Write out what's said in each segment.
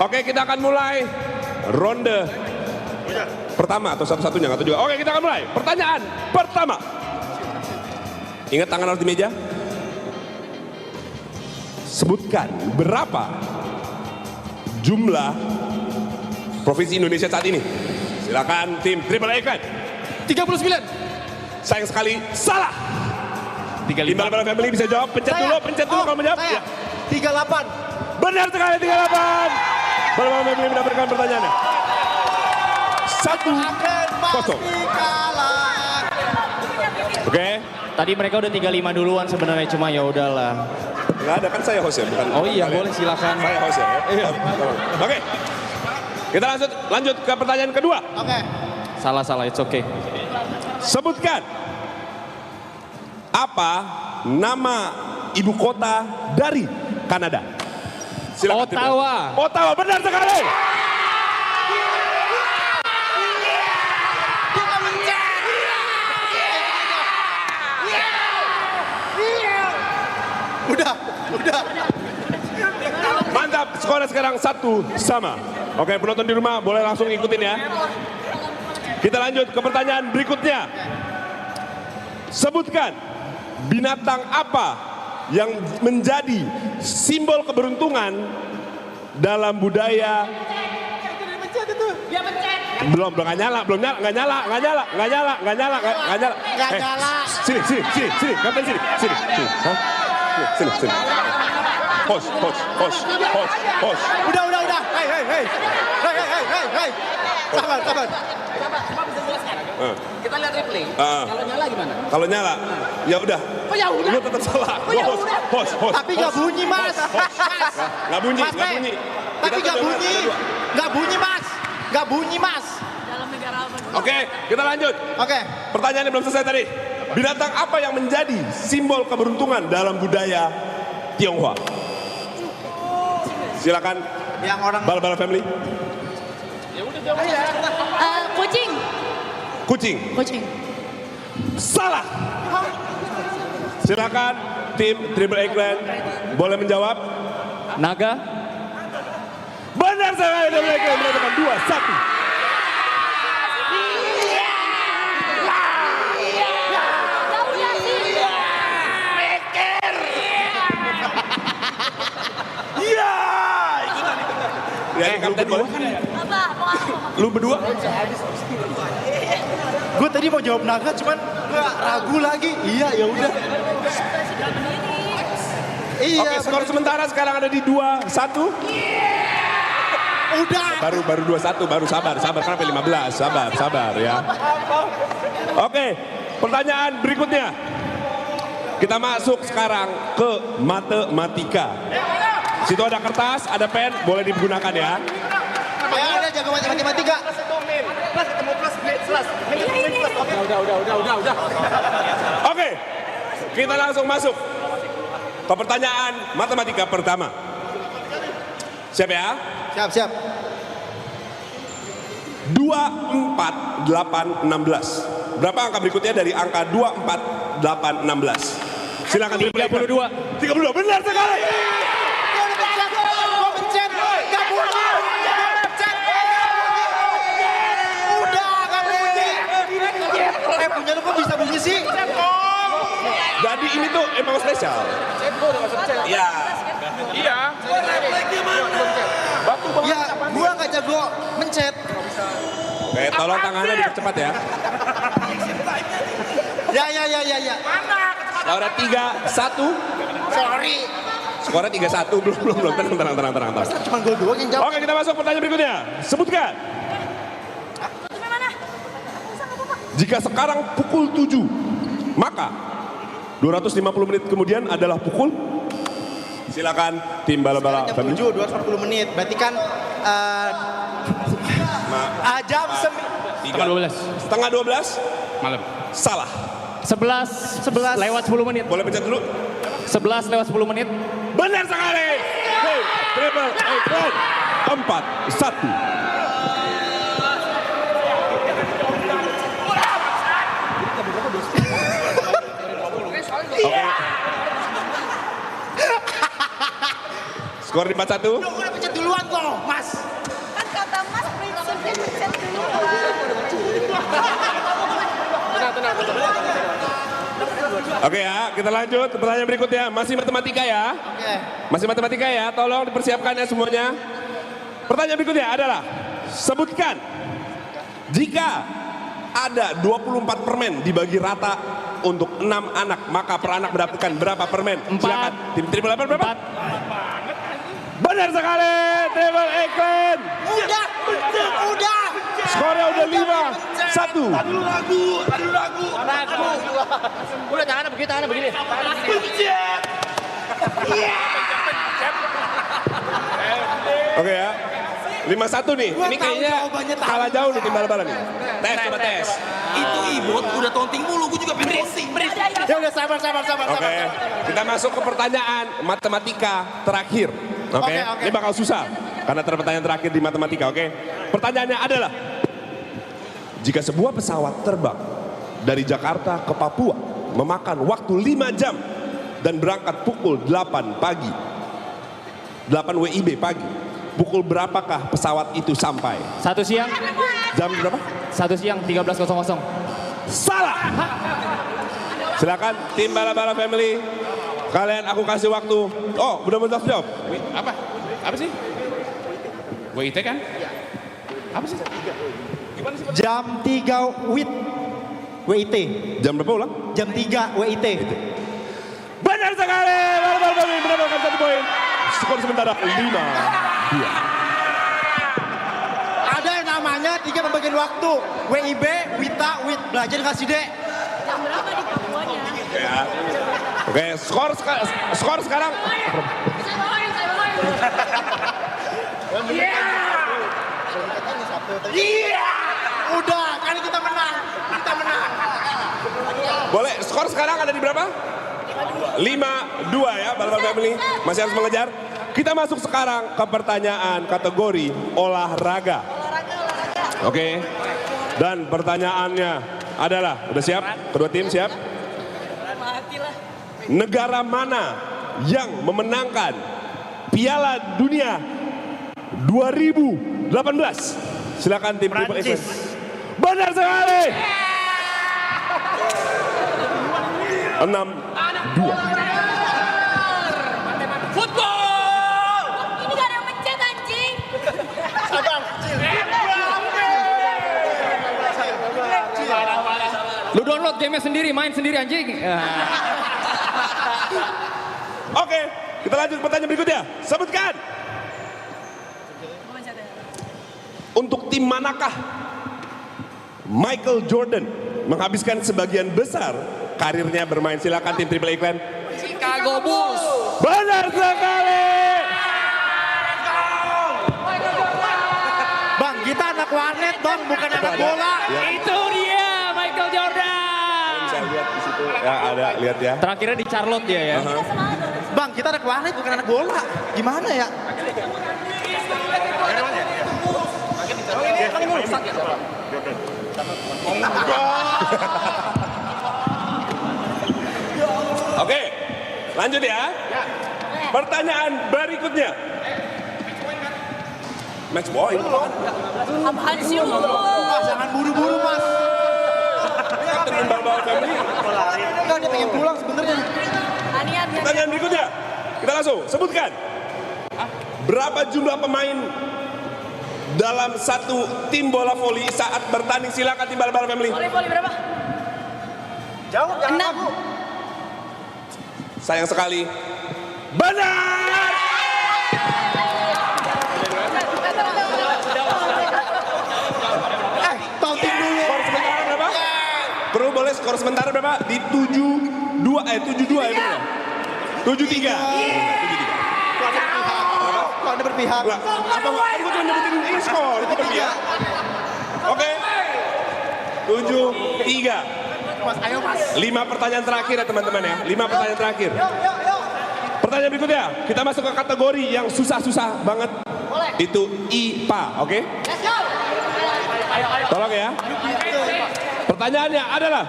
Oke, kita akan mulai ronde pertama atau satu-satunya atau juga. Oke, kita akan mulai. Pertanyaan pertama. Ingat tangan harus di meja. Sebutkan berapa jumlah provinsi Indonesia saat ini. Silakan tim Triple A Clan. 39. Sayang sekali, salah. 35. Tim Bala Family bisa jawab, pencet dulu kalau menjawab. Saya. Ya. 38. Benar sekali, 38. Bala Family mendapatkan pertanyaannya. 1-0. Oke. Tadi mereka udah 35 duluan sebenarnya, cuma ya udahlah. Nggak ada, kan saya host ya, bukan? Oh iya, kalian. boleh silakan. Saya host ya. Iya. Oke. Kita lanjut ke pertanyaan kedua. Oke. Salah, it's okay. Sebutkan apa nama ibu kota dari Kanada? Silakan. Ottawa. Ottawa, benar sekali. Udah. Mantap, skornya sekarang 1-1. Oke, penonton di rumah boleh langsung ikutin ya. Kita lanjut ke pertanyaan berikutnya. Sebutkan binatang apa yang menjadi simbol keberuntungan dalam budaya. Belum nggak nyala. Sini, kapten sini. Hah? Sini. Host. Udah. Hei. Sabar. Kita lihat replay. Kalau nyala gimana? Kalau nyala, ya udah. Oh ya udah. Lu tetap salah. Oh ya Host. udah. Tapi nggak bunyi, Mas. Nggak bunyi. Tapi nggak bunyi. Nggak bunyi, Mas. Dalam negara apa? Oke, kita lanjut. Oke. Pertanyaannya belum selesai tadi. Binatang apa yang menjadi simbol keberuntungan dalam budaya Tionghoa? Silakan. Yang orang Bala Family. Kucing. Salah. Silakan tim Triple A Clan boleh menjawab. Naga. Benar sekali, Triple A Clan mendapatkan 2-1. Iya. Ya, kapten boleh. Lu berdua? gue tadi mau jawab naga, cuman gue ragu lagi. Iya, ya udah. Iya. Oke, skor sementara sekarang ada di 2-1. Udah. Baru 2-1, baru sabar kenapa 15, sabar ya. Oke, pertanyaan berikutnya. Kita masuk sekarang ke matematika. Situ ada kertas, ada pen, boleh digunakan ya. Ya ada jago matematika. Udah. Oke, kita langsung masuk ke pertanyaan matematika pertama. Siap ya? Siap. 2, 4, 8, 16. Berapa angka berikutnya dari angka 2, 4, 8, 16? Silakan. 32. 32, benar sekali. Punya lu kok bisa bunyi sih? Jadi ini tuh emang spesial. Iya. Ya, gua nggak jago mencet. Oke, tolong tangannya dipercepat ya. Ya. Skornya 3-1. Sorry. Skornya 3-1. Belum. Tenang. Cuma gua doang yang jawab. Oke, kita masuk pertanyaan berikutnya. Sebutkan. Jika sekarang pukul 7, maka 250 menit kemudian adalah pukul. Silakan tim Bala Jam Family. 7, 240 menit. Berarti kan jam 12. Setengah 12. Malam. Salah. 11 lewat 10 menit. Boleh pencet dulu. 11 lewat 10 menit. Benar sekali. Hey, Triple A Clan. 4-1. Oke. Skor di 4-1. Udah pencet duluan kok, Mas. Oke ya, kita lanjut ke pertanyaan berikutnya. Masih matematika ya. Oke. Masih matematika ya, tolong dipersiapkan ya semuanya. Pertanyaan berikutnya adalah, sebutkan jika ada 24 permen dibagi rata untuk 6 anak, maka per anak mendapatkan berapa permen? 4. Silakan. Tim Triple 8 berapa? 4. Benar sekali, Triple Eklen. Udah. Skornya udah 5-1. Udah tangannya begini. Oke ya. 5-1 nih. Ini kayaknya kalah jauh nih tim bal-balan nih. Tes, coba tes. Itu Ibot udah tonting mulu, gue juga pengen tonting. Ya udah sabar. Oke, kita masuk ke pertanyaan matematika terakhir. Oke, Oke. ini bakal susah karena pertanyaan terakhir di matematika. Oke, pertanyaannya adalah, jika sebuah pesawat terbang dari Jakarta ke Papua memakan waktu 5 jam dan berangkat pukul 8 pagi, 8 WIB pagi, pukul berapakah pesawat itu sampai? 1 siang. Jam berapa? 1 siang 13.00. Salah. Silakan tim Bala-Bala Family. Kalian aku kasih waktu. Oh, udah menjawab. Apa? Apa sih? WIT kan? Apa sih? Jam 3 WIT. Jam berapa ulang? Jam 3 WIT. Benar sekali. Bala-Bala Family mendapatkan 1 poin. Skor sementara 5-2. Ada yang namanya 3 pembagian waktu. WIB, WITA, WIT. Belajar kasih dek. Jam berapa di Papuanya? Ya. Oke, skor sekarang. Saya bawain. Udah, kali kita menang. Boleh, skor sekarang ada di berapa? 5-2 ya, Bala-Bala Family. Masih harus mengejar. Kita masuk sekarang ke pertanyaan kategori olahraga. Oke. Dan pertanyaannya adalah, udah siap? Kedua tim siap? Matilah. Negara mana yang memenangkan Piala Dunia 2018? Silakan tim Triple X. Benar sekali. 6-2. Football! Ini gak ada yang mencet anjing. Lu download gamenya sendiri, main sendiri anjing. Oke, kita lanjut ke pertanyaan berikutnya. Sebutkan. Untuk tim manakah Michael Jordan menghabiskan sebagian besar karirnya bermain? Silakan tim Triple Eklen. Chicago Bulls. Benar sekali. Bang, kita anak warnet bang, bukan anak bola. Itu dia Michael Jordan. Bisa lihat di situ. Ya ada, lihat ya. Terakhirnya di Charlotte dia ya. Bang, kita anak warnet bukan anak bola. Gimana ya? Oke, lanjut ya. Pertanyaan berikutnya. Match point. Apaan sih lu? Mas, jangan buru-buru mas. Tim Bal-Bal Family. Enggak, dia pengen pulang sebenarnya. Anian. Pertanyaan berikutnya. Kita langsung sebutkan. Berapa jumlah pemain dalam satu tim bola voli saat bertanding? Silakan tim Bal-Bal Family. Voli berapa? Jauh, jangan 6. ragu. Sayang sekali. Benar! Taunting dulu. Skor sementara berapa? Perlu boleh skor sementara berapa? Di 7-2 ya bener ya? 7-3. Kok ada berpihak? Lah, apa kan gue cuma nyebutin ini skor, itu berpihak. Oke. 7-3. Mas, ayo mas. 5 pertanyaan terakhir ya teman-teman ya. 5 pertanyaan terakhir. Pertanyaan berikutnya, kita masuk ke kategori yang susah-susah banget. Itu IPA, oke? Tolong ya. Pertanyaannya adalah,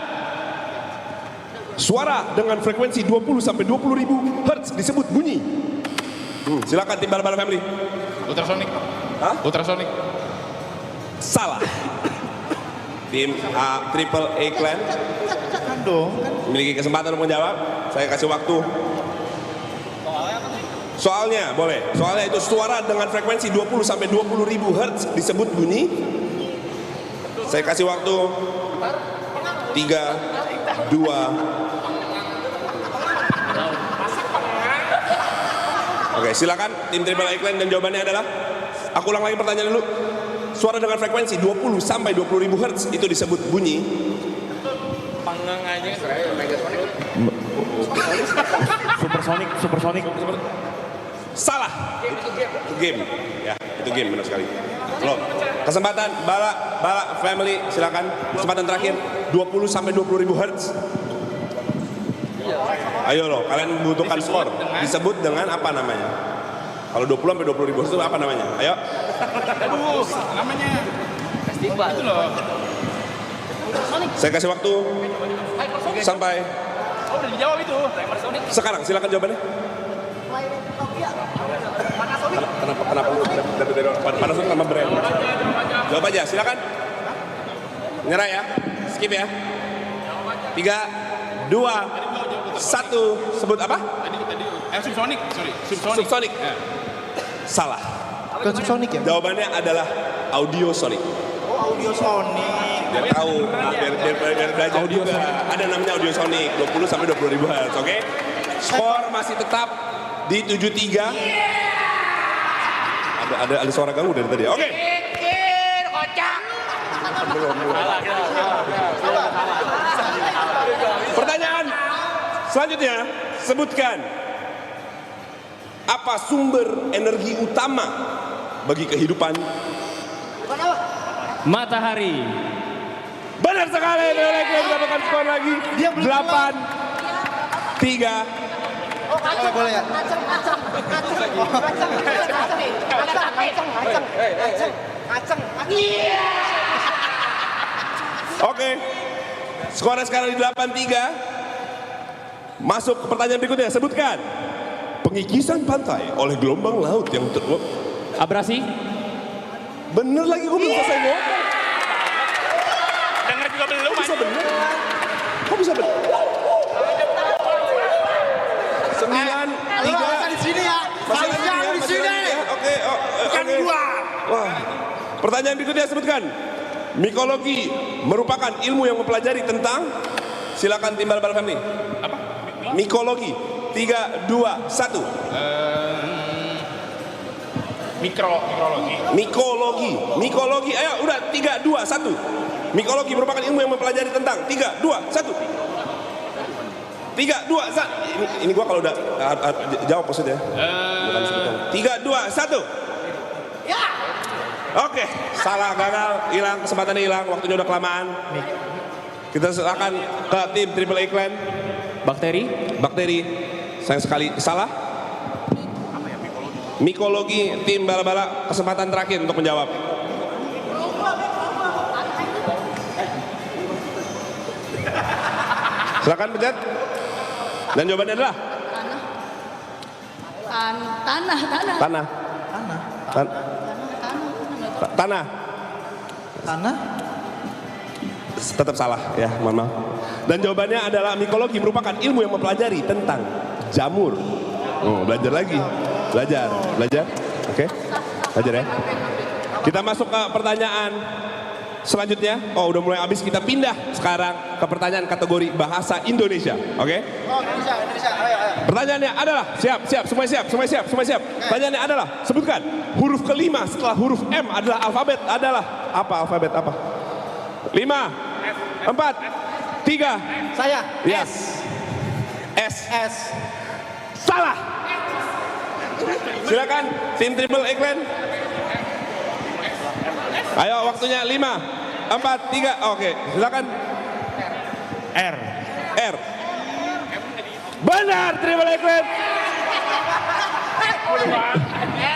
suara dengan frekuensi 20 sampai 20 ribu Hertz disebut bunyi. Silakan tim Bal-Bal Family. Ultrasonic. Hah? Ultrasonic. Salah. Tim Triple A Clan. dong. Memiliki kesempatan untuk menjawab. Saya kasih waktu. Soalnya boleh. Soalnya itu suara dengan frekuensi 20 sampai 20 ribu hertz disebut bunyi. Saya kasih waktu 3, 2. Oke, silakan tim Triple Iklan dan jawabannya adalah. Aku ulang lagi pertanyaan dulu. Suara dengan frekuensi 20 sampai 20 ribu hertz itu disebut bunyi. Panggang aja. Supersonic. Salah. Itu game. Ya, itu game benar sekali. Loh, kesempatan Bala family silakan. Kesempatan terakhir 20 sampai 20 ribu hertz. Ayo loh, kalian membutuhkan skor. Disebut dengan apa namanya? Kalau 20 sampai 20 ribu hertz itu apa namanya? Ayo. Aduh, namanya. Itu loh. Saya kasih waktu sampai Oh, udah dijawab itu. sekarang. Silakan jawabannya. Kenapa Panasonic nama brand? Jawab aja, silakan. Nyerah ya, skip ya. 3, 2, 1. Sebut apa? Subsonic, sorry. Subsonic. Ya. Salah. Bukan Subsonic ya? Jawabannya adalah Audiosonic. Oh, Audio Sonic. Biar tahu, biar belajar juga. Ada namanya Audiosonic, 20 sampai 20 ribu hertz, oke? Skor masih tetap di 7-3. Ada suara ganggu dari tadi. Oke. Pertanyaan selanjutnya, sebutkan apa sumber energi utama bagi kehidupan? Matahari. Benar sekali, Triple mendapatkan skor lagi. Dia belum 8, 3. Boleh ya? Oke. Skornya sekarang di 8-3. Masuk ke pertanyaan berikutnya. Sebutkan pengikisan pantai oleh gelombang laut yang Abrasi. bener lagi, gue belum selesai ngomong. Dengar juga belum. Kok bisa bener? Kok bisa bener? 9, 3. Di sini ya. Masih lagi di sini. ya? Oke, oke. Wah. Pertanyaan berikutnya, sebutkan. Mikologi merupakan ilmu yang mempelajari tentang. Silakan tim Bal-Bal Family. Apa? Mikologi. 3, 2, 1. Mikrologi. Mikologi. Ayo, udah 3, 2, 1. Mikologi merupakan ilmu yang mempelajari tentang. 3, 2, 1. 3, 2, 1. Ini gua kalau udah jawab maksudnya. Bukan sebutkan. 3, 2, 1. Ya. Oke, salah, gagal, hilang, kesempatannya hilang, waktunya udah kelamaan. Kita serahkan ke tim Triple Iklan. Bakteri. Sayang sekali salah. Mikologi, tim Bala-Bala, kesempatan terakhir untuk menjawab. Silakan pencet. Dan jawabannya adalah tanah. Tanah. Tetap salah ya, mohon maaf. Dan jawabannya adalah mikologi merupakan ilmu yang mempelajari tentang jamur. Oh, belajar lagi. Belajar. Oke. Belajar ya. Kita masuk ke pertanyaan selanjutnya. Oh, udah mulai habis, kita pindah sekarang ke pertanyaan kategori bahasa Indonesia. Oke? Oh, Indonesia. Ayo. Pertanyaannya adalah, siap, semua siap. Pertanyaannya adalah, sebutkan huruf kelima setelah huruf M adalah alfabet adalah apa? Alfabet apa? 5, 4, 3. Saya. Yes. S. S. Salah. Silakan tim Triple Iklan. Ayo, waktunya 5, 4, 3. Oke, silakan. R. Benar, Triple Iklan.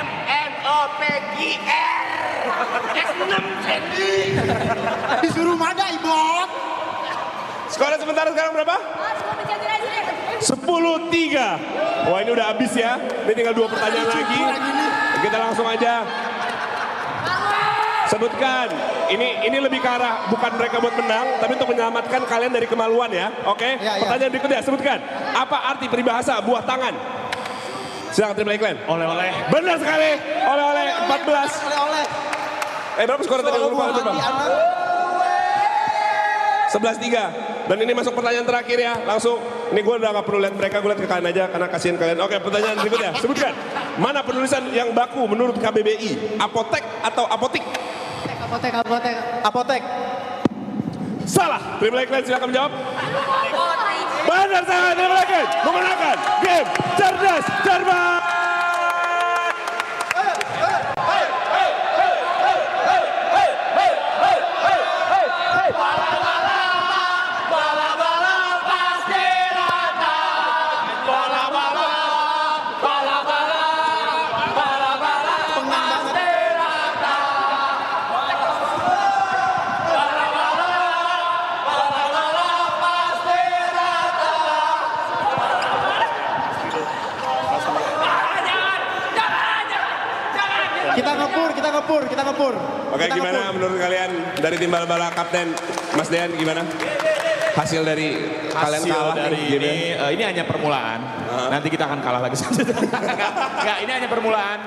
MNOPGR S6 Sandy. Disuruh mana, Ibot? Skornya sementara sekarang berapa? 10-3. Wah, ini udah habis ya. Ini tinggal 2 pertanyaan lagi. Kita langsung aja. Sebutkan. Ini lebih ke arah bukan mereka buat menang, tapi untuk menyelamatkan kalian dari kemaluan ya. Oke. Ya, ya. Pertanyaan berikutnya, sebutkan. Apa arti peribahasa buah tangan? Silakan terima iklan. Oleh-oleh. Benar sekali. Oleh-oleh 14. Oleh-oleh. Berapa skor tadi? Soal Lupa, buah lupa. hati anak. 11-3. Dan ini masuk pertanyaan terakhir ya. Langsung. Ini gue udah gak perlu lihat mereka, gue lihat ke kalian aja karena kasihan kalian. Oke, pertanyaan berikutnya. Sebutkan. Mana penulisan yang baku menurut KBBI? Apotek atau apotik? Apotek. Salah. Terima iklan, silakan menjawab. Benar salah, terima iklan. Memenangkan game cerdas cermat. Kita ngepur. Oke, Kita gimana ngepur. menurut kalian dari tim bala-bala kapten Mas Dean gimana? Hasil dari kalian Hasil kalah dari nih, game-nya? ini hanya permulaan. Nanti kita akan kalah lagi. Enggak, ini hanya permulaan.